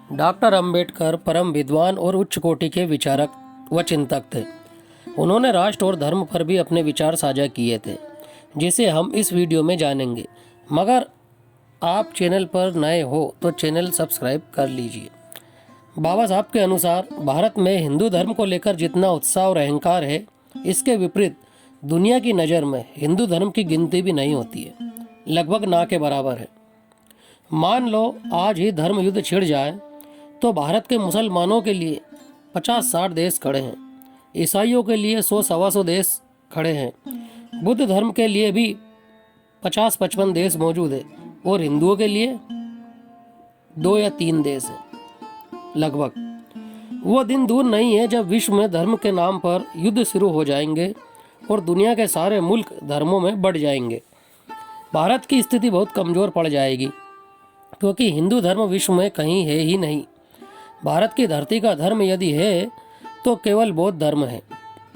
Doctor Ambedkar परम विद्वान और उच्च कोटि के विचारक व चिंतक थे। उन्होंने राष्ट्र और धर्म पर भी अपने विचार साझा किए थे, जिसे हम इस वीडियो में जानेंगे। मगर आप चैनल पर नए हो तो चैनल सब्सक्राइब कर लीजिए। बाबा साहब के अनुसार भारत में हिंदू धर्म को लेकर जितना उत्साह और अहंकार है, इसके विपरीत दुनिया की नज़र में हिंदू धर्म की गिनती भी नहीं होती है, लगभग ना के बराबर है। मान लो आज ही धर्म युद्ध छिड़ जाए तो भारत के मुसलमानों के लिए 50-60 देश खड़े हैं, ईसाइयों के लिए 100-125 देश खड़े हैं, बुद्ध धर्म के लिए भी 50-55 देश मौजूद है और हिंदुओं के लिए 2 या 3 देश है लगभग। वो दिन दूर नहीं है जब विश्व में धर्म के नाम पर युद्ध शुरू हो जाएंगे और दुनिया के सारे मुल्क धर्मों में बढ़ जाएंगे। भारत की स्थिति बहुत कमज़ोर पड़ जाएगी, क्योंकि हिंदू धर्म विश्व में कहीं है ही नहीं। भारत की धरती का धर्म यदि है तो केवल बौद्ध धर्म है।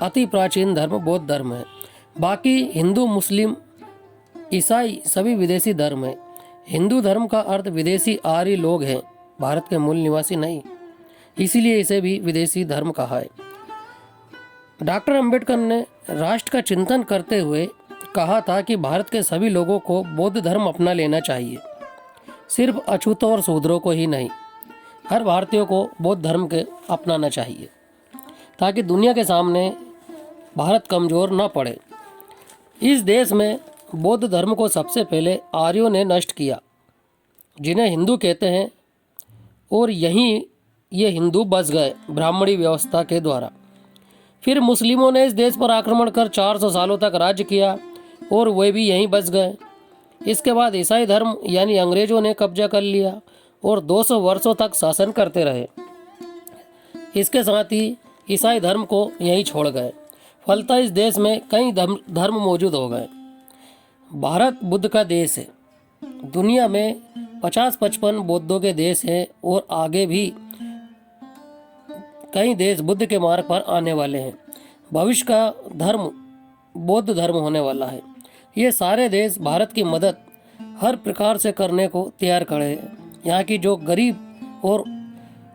अति प्राचीन धर्म बौद्ध धर्म है। बाकी हिंदू, मुस्लिम, ईसाई सभी विदेशी धर्म है। हिंदू धर्म का अर्थ विदेशी आर्य लोग हैं, भारत के मूल निवासी नहीं, इसीलिए इसे भी विदेशी धर्म कहा है। डॉक्टर अंबेडकर ने राष्ट्र का चिंतन करते हुए कहा था कि भारत के सभी लोगों को बौद्ध धर्म अपना लेना चाहिए, सिर्फ अछूतों और शूद्रों को ही नहीं, हर भारतीय को बौद्ध धर्म के अपनाना चाहिए, ताकि दुनिया के सामने भारत कमज़ोर न पड़े। इस देश में बौद्ध धर्म को सबसे पहले आर्यों ने नष्ट किया, जिन्हें हिंदू कहते हैं, और यहीं ये हिंदू बस गए ब्राह्मणी व्यवस्था के द्वारा। फिर मुस्लिमों ने इस देश पर आक्रमण कर 400 सालों तक राज्य किया और वे भी यहीं बस गए। इसके बाद ईसाई धर्म यानी अंग्रेज़ों ने कब्जा कर लिया और 200 वर्षों तक शासन करते रहे। इसके साथ ही ईसाई धर्म को यहीं छोड़ गए। फलतः इस देश में कई धर्म मौजूद हो गए। भारत बुद्ध का देश है। दुनिया में 50-55 बौद्धों के देश हैं और आगे भी कई देश बुद्ध के मार्ग पर आने वाले हैं। भविष्य का धर्म बौद्ध धर्म होने वाला है। ये सारे देश भारत की मदद हर प्रकार से करने को तैयार खड़े हैं। यहाँ की जो गरीब और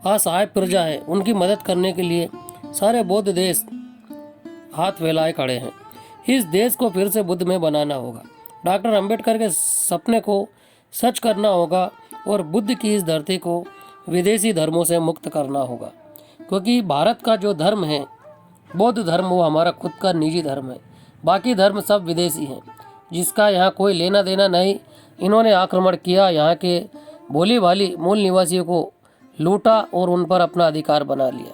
असहाय प्रजा है, उनकी मदद करने के लिए सारे बौद्ध देश हाथ फैलाए खड़े हैं। इस देश को फिर से बुद्ध में बनाना होगा। डॉक्टर अंबेडकर के सपने को सच करना होगा और बुद्ध की इस धरती को विदेशी धर्मों से मुक्त करना होगा, क्योंकि भारत का जो धर्म है बौद्ध धर्म, वो हमारा खुद का निजी धर्म है। बाकी धर्म सब विदेशी हैं, जिसका यहाँ कोई लेना देना नहीं। इन्होंने आक्रमण किया, यहाँ के भोली भाली मूल निवासियों को लूटा और उन पर अपना अधिकार बना लिया।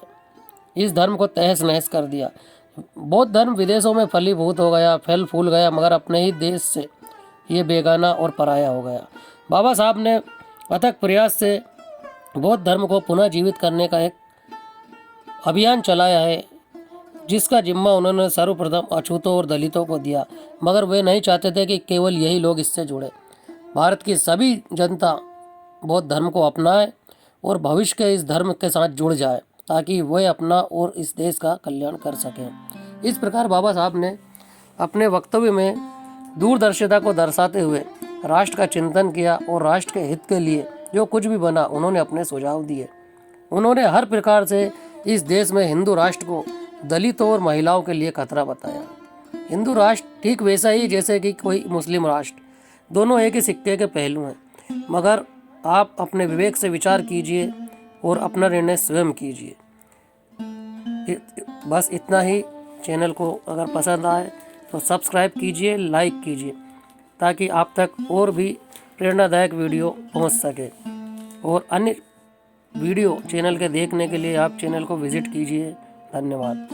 इस धर्म को तहस नहस कर दिया। बौद्ध धर्म विदेशों में फलीभूत हो गया, फल फूल गया, मगर अपने ही देश से ये बेगाना और पराया हो गया। बाबा साहब ने अथक प्रयास से बौद्ध धर्म को पुनः जीवित करने का एक अभियान चलाया है, जिसका जिम्मा उन्होंने सर्वप्रथम अछूतों और दलितों को दिया। मगर वे नहीं चाहते थे कि केवल यही लोग इससे जुड़े। भारत की सभी जनता बौद्ध धर्म को अपनाए और भविष्य के इस धर्म के साथ जुड़ जाए, ताकि वे अपना और इस देश का कल्याण कर सकें। इस प्रकार बाबा साहब ने अपने वक्तव्य में दूरदर्शिता को दर्शाते हुए राष्ट्र का चिंतन किया और राष्ट्र के हित के लिए जो कुछ भी बना, उन्होंने अपने सुझाव दिए। उन्होंने हर प्रकार से इस देश में हिंदू राष्ट्र को दलितों और महिलाओं के लिए खतरा बताया। हिंदू राष्ट्र ठीक वैसा ही जैसे कि कोई मुस्लिम राष्ट्र, दोनों एक ही सिक्के के पहलू हैं। मगर आप अपने विवेक से विचार कीजिए और अपना निर्णय स्वयं कीजिए। बस इतना ही। चैनल को अगर पसंद आए तो सब्सक्राइब कीजिए, लाइक कीजिए, ताकि आप तक और भी प्रेरणादायक वीडियो पहुंच सके। और अन्य वीडियो चैनल के देखने के लिए आप चैनल को विजिट कीजिए। धन्यवाद।